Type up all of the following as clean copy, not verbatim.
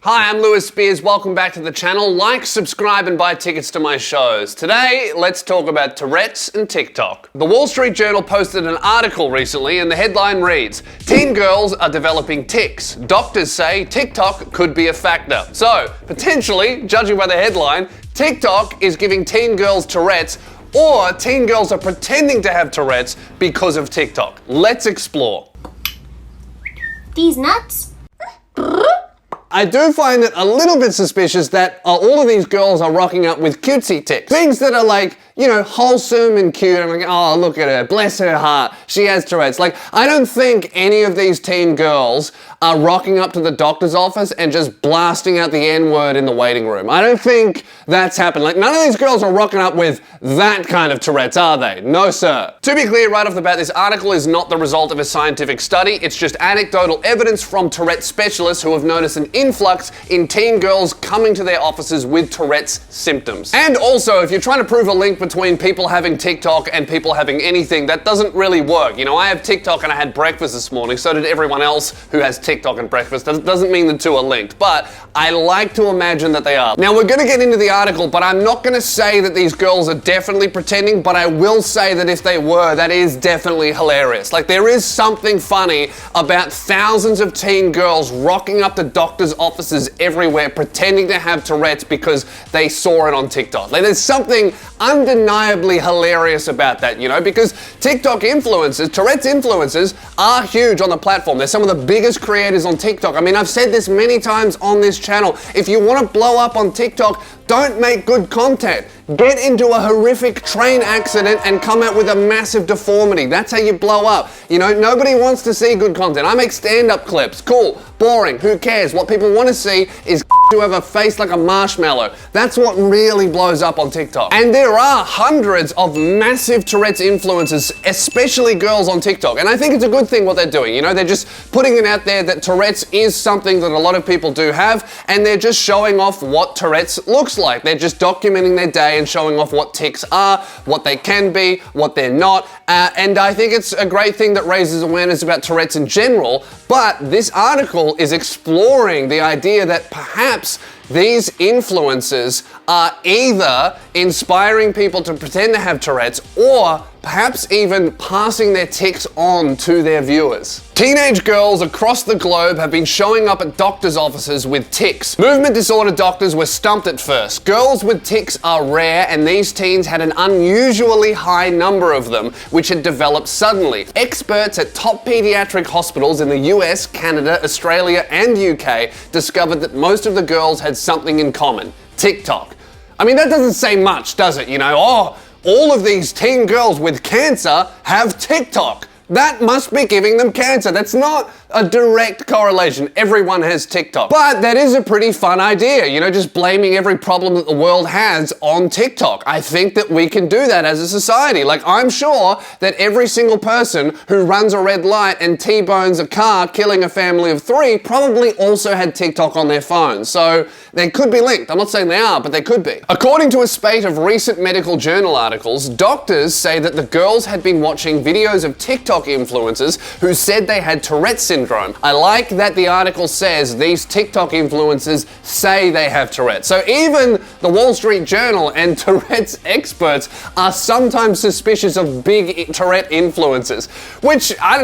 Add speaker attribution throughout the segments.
Speaker 1: Hi, I'm Lewis Spears. Welcome back to the channel. Like, subscribe, and buy tickets to my shows. Today, let's talk about Tourette's and TikTok. The Wall Street Journal posted an article recently, and the headline reads, "Teen girls are developing tics. Doctors say TikTok could be a factor." So, potentially, judging by the headline, TikTok is giving teen girls Tourette's, or teen girls are pretending to have Tourette's because of TikTok. Let's explore.
Speaker 2: These nuts?
Speaker 1: I do find it a little bit suspicious that all of these girls are rocking up with cutesy tics. Things that are like, you know, wholesome and cute. I'm like, oh, look at her, bless her heart, she has Tourette's. Like, I don't think any of these teen girls are rocking up to the doctor's office and just blasting out the N-word in the waiting room. I don't think that's happened. Like, none of these girls are rocking up with that kind of Tourette's, are they? No, sir. To be clear right off the bat, this article is not the result of a scientific study. It's just anecdotal evidence from Tourette's specialists who have noticed an influx in teen girls coming to their offices with Tourette's symptoms. And also, if you're trying to prove a link between people having TikTok and people having anything, that doesn't really work. You know, I have TikTok and I had breakfast this morning, so did everyone else who has TikTok and breakfast. Doesn't mean the two are linked, but I like to imagine that they are. Now, we're gonna get into the article, but I'm not gonna say that these girls are definitely pretending, but I will say that if they were, that is definitely hilarious. Like, there is something funny about thousands of teen girls rocking up to doctors' offices everywhere pretending to have Tourette's because they saw it on TikTok. Like, there's something undeniably hilarious about that, you know, because TikTok influencers, Tourette's influencers, are huge on the platform. They're some of the biggest creators on TikTok. I mean, I've said this many times on this channel. If you want to blow up on TikTok, don't make good content. Get into a horrific train accident and come out with a massive deformity. That's how you blow up. You know, nobody wants to see good content. I make stand-up clips. Cool, boring, who cares? What people want to see is to have a face like a marshmallow. That's what really blows up on TikTok. And there are hundreds of massive Tourette's influencers, especially girls on TikTok. And I think it's a good thing what they're doing. You know, they're just putting it out there that Tourette's is something that a lot of people do have, and they're just showing off what Tourette's looks like. They're just documenting their day and showing off what tics are, what they can be, what they're not. And I think it's a great thing that raises awareness about Tourette's in general. But this article is exploring the idea that perhaps these influencers are either inspiring people to pretend to have Tourette's or perhaps even passing their tics on to their viewers. Teenage girls across the globe have been showing up at doctors' offices with tics. Movement disorder doctors were stumped at first. Girls with tics are rare, and these teens had an unusually high number of them, which had developed suddenly. Experts at top pediatric hospitals in the US, Canada, Australia, and UK discovered that most of the girls had something in common: TikTok. I mean, that doesn't say much, does it? You know, oh, all of these teen girls with cancer have TikTok. That must be giving them cancer. That's not a direct correlation. Everyone has TikTok. But that is a pretty fun idea, you know, just blaming every problem that the world has on TikTok. I think that we can do that as a society. Like, I'm sure that every single person who runs a red light and T-bones a car, killing a family of 3, probably also had TikTok on their phone. So they could be linked. I'm not saying they are, but they could be. According to a spate of recent medical journal articles, doctors say that the girls had been watching videos of TikTok influencers who said they had Tourette's syndrome. I like that the article says these TikTok influencers say they have Tourette's. So even the Wall Street Journal and Tourette's experts are sometimes suspicious of big Tourette influencers, which I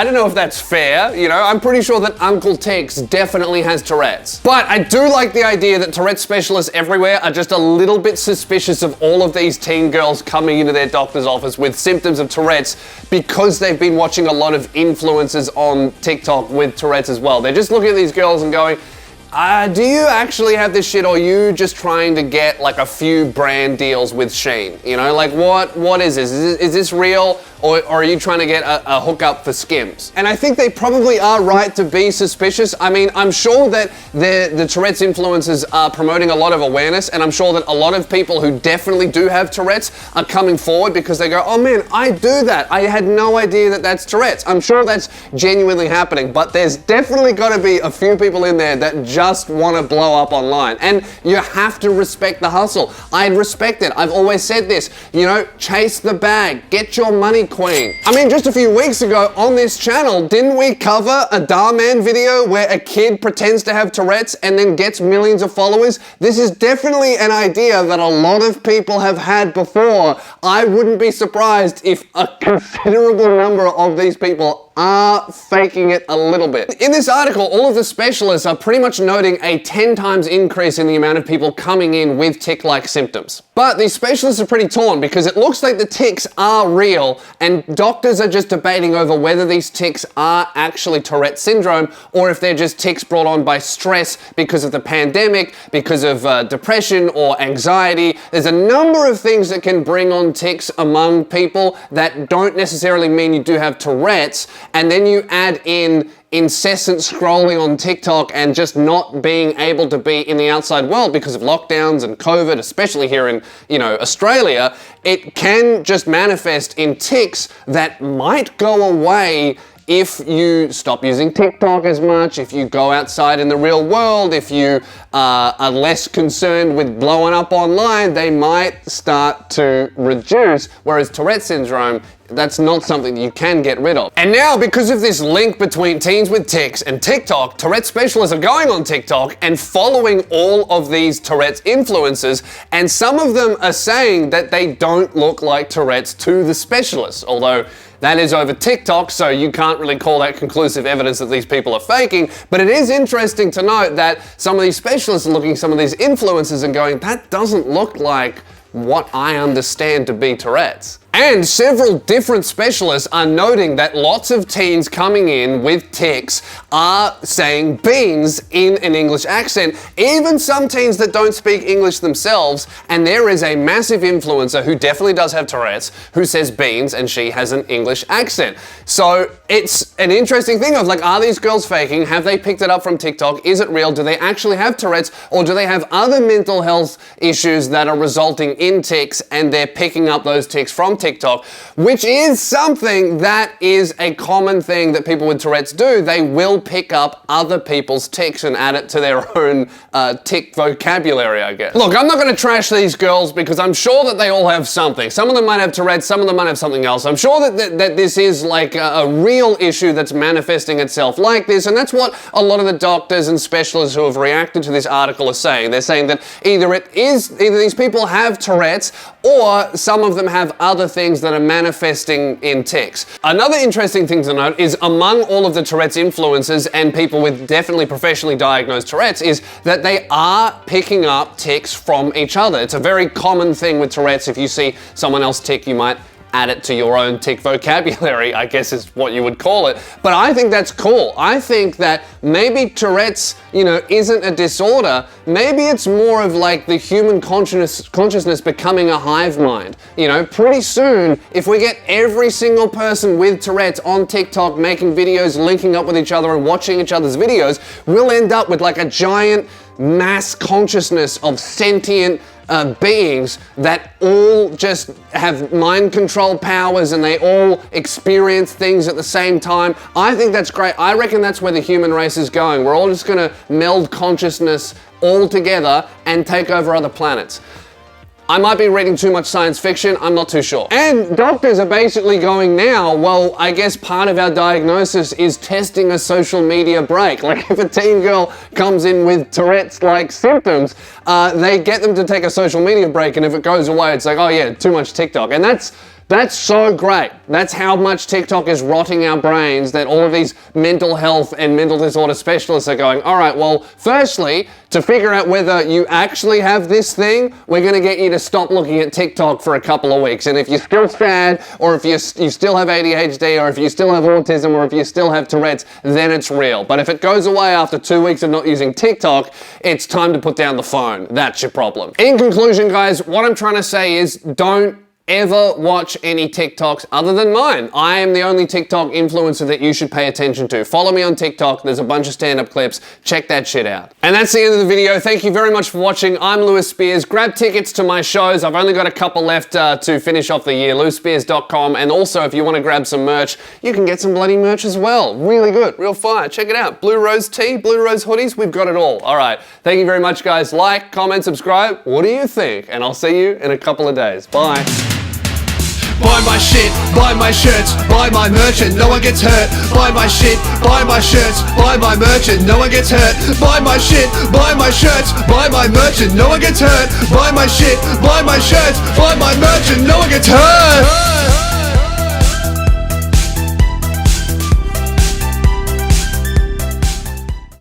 Speaker 1: don't know if that's fair. You know, I'm pretty sure that Uncle Tics definitely has Tourette's. But I do like the idea that Tourette specialists everywhere are just a little bit suspicious of all of these teen girls coming into their doctor's office with symptoms of Tourette's because they've been watching a lot of influencers on TikTok with Tourette's as well. They're just looking at these girls and going, do you actually have this shit, or are you just trying to get like a few brand deals with Shein? You know, like what is this? Is this real? Or are you trying to get a hookup for Skims? And I think they probably are right to be suspicious. I mean, I'm sure that the Tourette's influencers are promoting a lot of awareness, and I'm sure that a lot of people who definitely do have Tourette's are coming forward because they go, oh man, I do that. I had no idea that that's Tourette's. I'm sure that's genuinely happening, but there's definitely got to be a few people in there that just want to blow up online. And you have to respect the hustle. I respect it. I've always said this, you know, chase the bag, get your money queen. I mean, just a few weeks ago on this channel, didn't we cover a Darman video where a kid pretends to have Tourette's and then gets millions of followers? This is definitely an idea that a lot of people have had before. I wouldn't be surprised if a considerable number of these people are faking it a little bit. In this article, all of the specialists are pretty much noting a 10 times increase in the amount of people coming in with tic-like symptoms. But these specialists are pretty torn because it looks like the tics are real and doctors are just debating over whether these tics are actually Tourette's syndrome or if they're just tics brought on by stress because of the pandemic, because of depression or anxiety. There's a number of things that can bring on tics among people that don't necessarily mean you do have Tourette's. And then you add in incessant scrolling on TikTok and just not being able to be in the outside world because of lockdowns and COVID, especially here in, Australia, it can just manifest in tics that might go away if you stop using TikTok as much, if you go outside in the real world, if you are less concerned with blowing up online, they might start to reduce, whereas Tourette's syndrome, that's not something you can get rid of. And now, because of this link between teens with tics and TikTok, Tourette's specialists are going on TikTok and following all of these Tourette's influencers, and some of them are saying that they don't look like Tourette's to the specialists, although that is over TikTok, so you can't really call that conclusive evidence that these people are faking. But it is interesting to note that some of these specialists are looking at some of these influencers and going, that doesn't look like what I understand to be Tourette's. And several different specialists are noting that lots of teens coming in with tics are saying beans in an English accent, even some teens that don't speak English themselves. And there is a massive influencer who definitely does have Tourette's who says beans and she has an English accent. So it's an interesting thing of like, are these girls faking? Have they picked it up from TikTok? Is it real? Do they actually have Tourette's, or do they have other mental health issues that are resulting in tics and they're picking up those tics from TikTok, which is something that is a common thing that people with Tourette's do. They will pick up other people's tics and add it to their own tic vocabulary, I guess. Look, I'm not going to trash these girls because I'm sure that they all have something. Some of them might have Tourette's, some of them might have something else. I'm sure that this is like a real issue that's manifesting itself like this, and that's what a lot of the doctors and specialists who have reacted to this article are saying. They're saying that either these people have Tourette's or some of them have other things that are manifesting in tics. Another interesting thing to note is among all of the Tourette's influencers and people with definitely professionally diagnosed Tourette's is that they are picking up tics from each other. It's a very common thing with Tourette's. If you see someone else tic, you might add it to your own tic vocabulary, I guess is what you would call it. But I think that's cool. I think that maybe Tourette's, isn't a disorder. Maybe it's more of like the human consciousness becoming a hive mind. Pretty soon, if we get every single person with Tourette's on TikTok making videos, linking up with each other and watching each other's videos, we'll end up with like a giant mass consciousness of sentient beings that all just have mind control powers and they all experience things at the same time. I think that's great. I reckon that's where the human race is going. We're all just gonna meld consciousness all together and take over other planets. I might be reading too much science fiction, I'm not too sure. And doctors are basically going now, well, I guess part of our diagnosis is testing a social media break. Like if a teen girl comes in with Tourette's-like symptoms, they get them to take a social media break, and if it goes away, it's like, oh yeah, too much TikTok. And that's so great. That's how much TikTok is rotting our brains, that all of these mental health and mental disorder specialists are going, all right, well, firstly, to figure out whether you actually have this thing, we're gonna get you to stop looking at TikTok for a couple of weeks. And if you're still sad, or if you still have ADHD, or if you still have autism, or if you still have Tourette's, then it's real. But if it goes away after 2 weeks of not using TikTok, it's time to put down the phone. That's your problem. In conclusion, guys, what I'm trying to say is don't ever watch any TikToks other than mine. I am the only TikTok influencer that you should pay attention to. Follow me on TikTok. There's a bunch of stand-up clips. Check that shit out. And that's the end of the video. Thank you very much for watching. I'm Lewis Spears. Grab tickets to my shows. I've only got a couple left to finish off the year. LewisSpears.com. And also, if you want to grab some merch, you can get some bloody merch as well. Really good. Real fire. Check it out. Blue Rose tee, Blue Rose hoodies. We've got it all. All right. Thank you very much, guys. Like, comment, subscribe. What do you think? And I'll see you in a couple of days. Bye. buy my shit, buy my shirts, buy my merchant, no one gets hurt. Buy my shit, buy my shirts, buy my merchant, no one gets hurt. Buy my shit, buy my shirts, buy my merchant, no one gets hurt. Buy my shit, buy my shirts, buy my merchant, no one gets hurt.